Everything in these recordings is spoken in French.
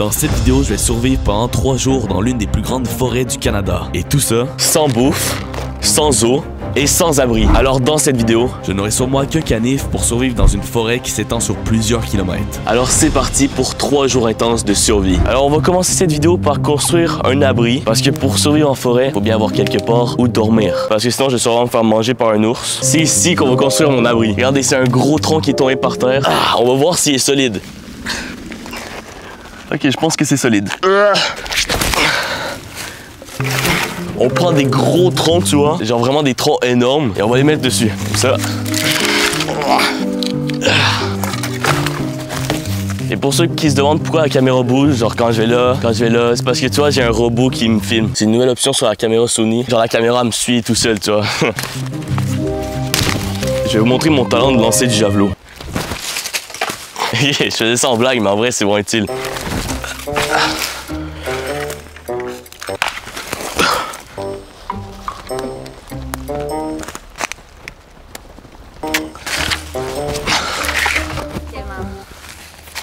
Dans cette vidéo, je vais survivre pendant 3 jours dans l'une des plus grandes forêts du Canada. Et tout ça, sans bouffe, sans eau et sans abri. Alors dans cette vidéo, je n'aurai sur moi qu'un canif pour survivre dans une forêt qui s'étend sur plusieurs kilomètres. Alors c'est parti pour 3 jours intenses de survie. Alors on va commencer cette vidéo par construire un abri, parce que pour survivre en forêt, il faut bien avoir quelque part où dormir. Parce que sinon je vais sûrement me faire manger par un ours. C'est ici qu'on va construire mon abri. Regardez, c'est un gros tronc qui est tombé par terre. On va voir s'il est solide. Ok, je pense que c'est solide. On prend des gros troncs, tu vois, genre vraiment des troncs énormes, et on va les mettre dessus, comme ça. Et pour ceux qui se demandent pourquoi la caméra bouge, genre quand je vais là, c'est parce que tu vois, j'ai un robot qui me filme. C'est une nouvelle option sur la caméra Sony. Genre la caméra me suit tout seul, tu vois. Je vais vous montrer mon talent de lancer du javelot. Je faisais ça en blague, mais en vrai, c'est bon utile.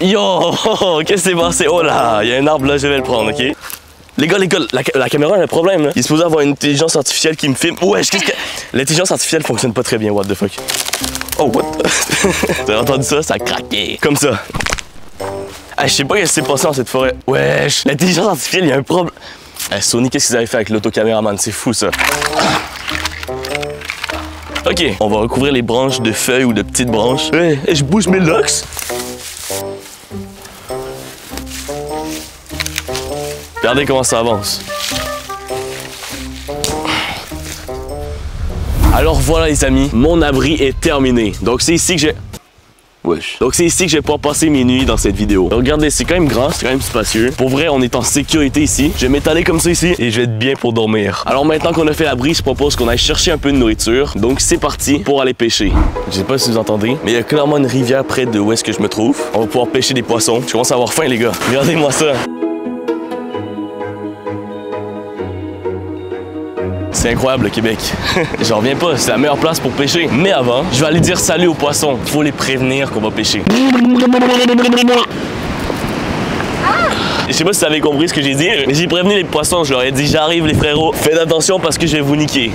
Yo, qu'est-ce qui s'est passé? Oh là, il y a un arbre là, je vais le prendre, ok? Les gars, la caméra a un problème là. Il est supposé avoir une intelligence artificielle qui me filme. Ouais, qu'est-ce que... L'intelligence artificielle fonctionne pas très bien, what the fuck. Oh, what? T'as entendu ça? Ça a craqué. Comme ça. Ah, je sais pas ce qui s'est passé dans cette forêt. Wesh, l'intelligence artificielle, il y a un problème. Hey, Sony, qu'est-ce qu'ils avaient fait avec l'autocaméraman? C'est fou ça. Ok, on va recouvrir les branches de feuilles ou de petites branches. Hey, je bouge mes locks. Regardez comment ça avance. Alors voilà les amis, mon abri est terminé. Donc c'est ici que j'ai... Wesh. Donc c'est ici que je vais pouvoir passer mes nuits dans cette vidéo. Donc, regardez, c'est quand même grand, c'est quand même spacieux. Pour vrai, on est en sécurité ici. Je vais m'étaler comme ça ici et je vais être bien pour dormir. Alors maintenant qu'on a fait l'abri, je propose qu'on aille chercher un peu de nourriture. Donc c'est parti pour aller pêcher. Je sais pas si vous entendez, mais il y a clairement une rivière près de où est-ce que je me trouve. On va pouvoir pêcher des poissons. Je commence à avoir faim les gars. Regardez-moi ça. C'est incroyable le Québec. J'en reviens pas, c'est la meilleure place pour pêcher. Mais avant, je vais aller dire salut aux poissons. Il faut les prévenir qu'on va pêcher. Je sais pas si vous avez compris ce que j'ai dit, mais j'ai prévenu les poissons. Je leur ai dit j'arrive les frérots. Faites attention parce que je vais vous niquer.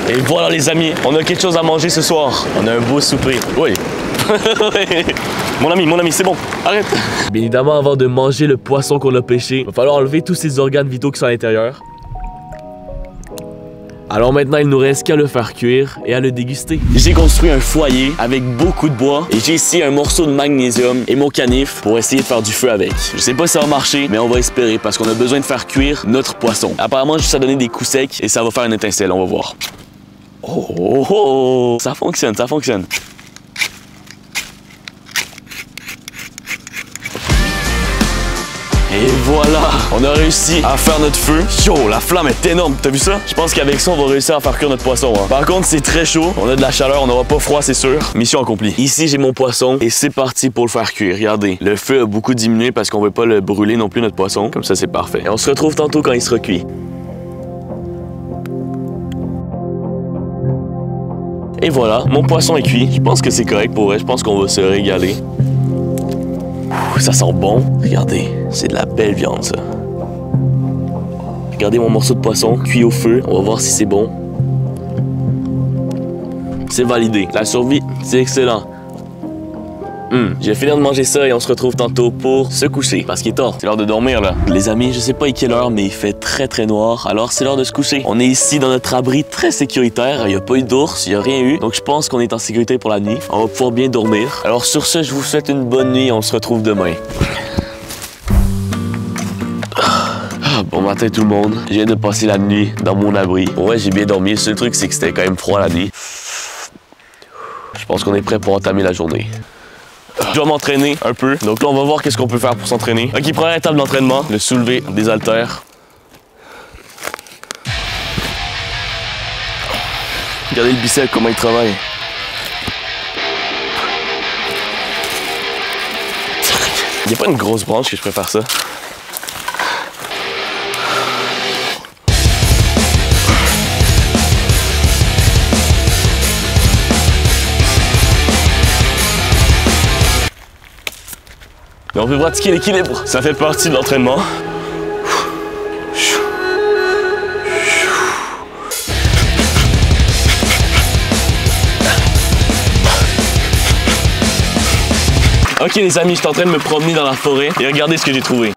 Et voilà les amis, on a quelque chose à manger ce soir. On a un beau souper. Oui. Mon ami, c'est bon. Arrête. Bien évidemment, avant de manger le poisson qu'on a pêché, il va falloir enlever tous ces organes vitaux qui sont à l'intérieur. Alors maintenant, il nous reste qu'à le faire cuire et à le déguster. J'ai construit un foyer avec beaucoup de bois et j'ai ici un morceau de magnésium et mon canif pour essayer de faire du feu avec. Je sais pas si ça va marcher, mais on va espérer parce qu'on a besoin de faire cuire notre poisson. Apparemment, juste à donner des coups secs et ça va faire une étincelle, on va voir. Oh, ça fonctionne, ça fonctionne. Et voilà, on a réussi à faire notre feu. Yo, la flamme est énorme, t'as vu ça? Je pense qu'avec ça, on va réussir à faire cuire notre poisson. Hein. Par contre, c'est très chaud, on a de la chaleur, on n'aura pas froid, c'est sûr. Mission accomplie. Ici, j'ai mon poisson et c'est parti pour le faire cuire. Regardez, le feu a beaucoup diminué parce qu'on veut pas le brûler non plus, notre poisson. Comme ça, c'est parfait. Et on se retrouve tantôt quand il sera cuit. Et voilà, mon poisson est cuit. Je pense que c'est correct pour vrai. Je pense qu'on va se régaler. Ouh, ça sent bon. Regardez, c'est de la belle viande, ça. Regardez mon morceau de poisson cuit au feu. On va voir si c'est bon. C'est validé. La survie, c'est excellent. J'ai fini de manger ça et on se retrouve tantôt pour se coucher. Parce qu'il est tard, c'est l'heure de dormir là. Les amis, je sais pas à quelle heure, mais il fait très noir. Alors c'est l'heure de se coucher. On est ici dans notre abri très sécuritaire. Il n'y a pas eu d'ours, il n'y a rien eu. Donc je pense qu'on est en sécurité pour la nuit. On va pouvoir bien dormir. Alors sur ce, je vous souhaite une bonne nuit et on se retrouve demain. Bon matin tout le monde. Je viens de passer la nuit dans mon abri. Ouais, j'ai bien dormi. Le seul truc, c'est que c'était quand même froid la nuit. Je pense qu'on est prêt pour entamer la journée. Je dois m'entraîner un peu. Donc là, on va voir qu'est-ce qu'on peut faire pour s'entraîner. Ok, première étape d'entraînement, le soulever des haltères. Regardez le bicep, comment il travaille. Il n'y a pas une grosse branche que je préfère ça. Mais on peut pratiquer l'équilibre. Ça fait partie de l'entraînement. Ok les amis, je suis en train de me promener dans la forêt et regardez ce que j'ai trouvé.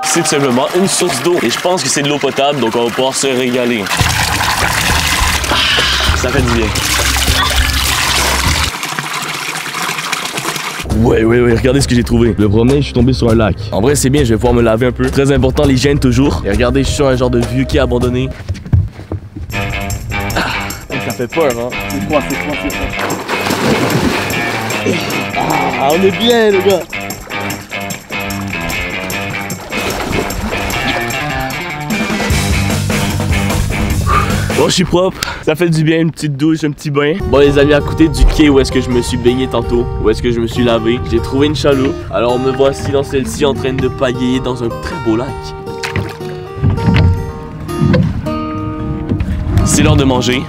C'est tout simplement une source d'eau et je pense que c'est de l'eau potable, donc on va pouvoir se régaler. Ça fait du bien. Ouais, regardez ce que j'ai trouvé. Le promener, je suis tombé sur un lac. En vrai, c'est bien, je vais pouvoir me laver un peu. Très important, l'hygiène toujours. Et regardez, je suis sur un genre de vieux quai abandonné. Ça fait peur, hein? C'est quoi? Ah, on est bien, les gars! Bon, je suis propre, ça fait du bien, une petite douche, un petit bain. Bon les amis, à côté du quai où est-ce que je me suis baigné tantôt, où est-ce que je me suis lavé, j'ai trouvé une chaloupe. Alors me voici dans celle-ci en train de pagayer dans un très beau lac. C'est l'heure de manger.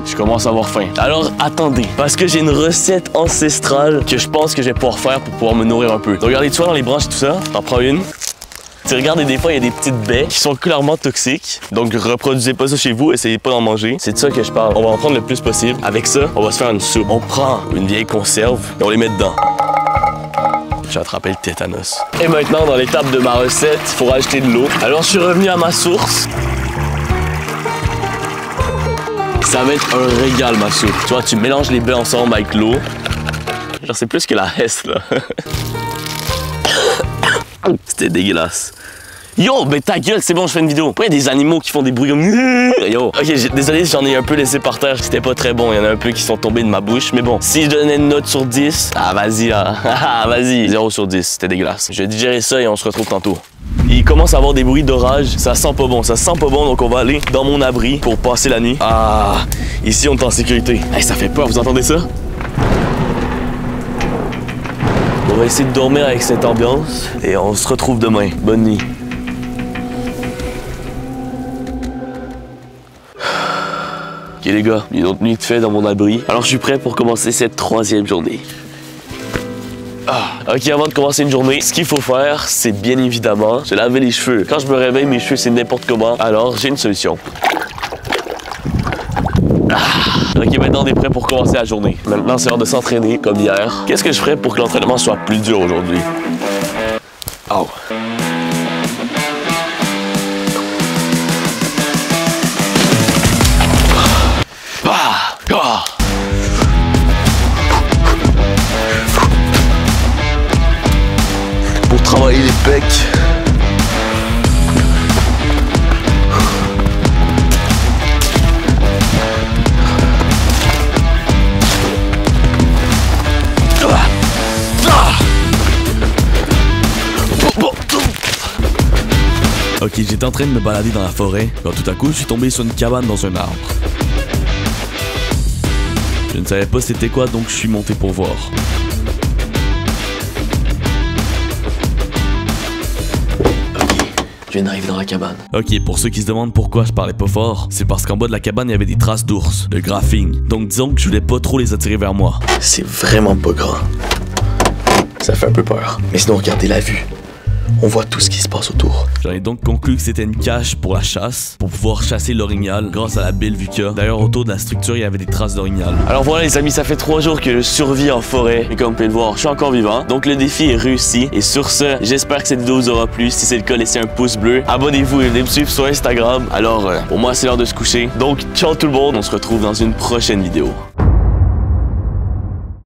Je commence à avoir faim. Alors attendez, parce que j'ai une recette ancestrale que je pense que je vais pouvoir faire pour pouvoir me nourrir un peu. Donc regardez, tu vois dans les branches et tout ça, t'en prends une. Tu regardes et des fois il y a des petites baies qui sont clairement toxiques. Donc reproduisez pas ça chez vous, essayez pas d'en manger. C'est de ça que je parle. On va en prendre le plus possible. Avec ça, on va se faire une soupe. On prend une vieille conserve et on les met dedans. J'ai attrapé le tétanos. Et maintenant, dans l'étape de ma recette, il faut rajouter de l'eau. Alors je suis revenu à ma source. Ça va être un régal ma soupe. Tu vois, tu mélanges les baies ensemble avec l'eau. Genre c'est plus que la hesse là. C'était dégueulasse. Yo, mais ta gueule, c'est bon, je fais une vidéo. Pourquoi il y a des animaux qui font des bruits comme... Yo, ok, désolé si j'en ai un peu laissé par terre, c'était pas très bon. Il y en a un peu qui sont tombés de ma bouche, mais bon. Si je donnais une note sur 10, ah vas-y là, vas-y. 0 sur 10, c'était dégueulasse. Je vais digérer ça et on se retrouve tantôt. Il commence à avoir des bruits d'orage, ça sent pas bon, donc on va aller dans mon abri pour passer la nuit. Ah, ici on est en sécurité. Hey, ça fait peur, vous entendez ça? On va essayer de dormir avec cette ambiance et on se retrouve demain. Bonne nuit. Ok les gars, une autre nuit de fait dans mon abri. Alors je suis prêt pour commencer cette 3e journée. Ok, avant de commencer une journée, ce qu'il faut faire, c'est bien évidemment se laver les cheveux. Quand je me réveille, mes cheveux c'est n'importe comment, alors j'ai une solution. Ok, maintenant on est prêt pour commencer la journée. Maintenant c'est l'heure de s'entraîner comme hier. Qu'est-ce que je ferais pour que l'entraînement soit plus dur aujourd'hui? Oh. Pour travailler les pecs. Ok, j'étais en train de me balader dans la forêt, quand tout à coup, je suis tombé sur une cabane dans un arbre. Je ne savais pas c'était quoi, donc je suis monté pour voir. Je viens d'arriver dans la cabane. Ok, pour ceux qui se demandent pourquoi je parlais pas fort, c'est parce qu'en bas de la cabane, il y avait des traces d'ours, de graphing. Donc disons que je voulais pas trop les attirer vers moi. C'est vraiment pas grand. Ça fait un peu peur. Mais sinon, regardez la vue. On voit tout ce qui se passe autour. J'en ai donc conclu que c'était une cache pour la chasse, pour pouvoir chasser l'orignal grâce à la belle vue qu'il y a. D'ailleurs, autour de la structure, il y avait des traces d'orignal. Alors voilà les amis, ça fait 3 jours que je survis en forêt. Et comme vous pouvez le voir, je suis encore vivant. Donc le défi est réussi. Et sur ce, j'espère que cette vidéo vous aura plu. Si c'est le cas, laissez un pouce bleu. Abonnez-vous et venez me suivre sur Instagram. Alors, pour moi, c'est l'heure de se coucher. Donc, ciao tout le monde. On se retrouve dans une prochaine vidéo.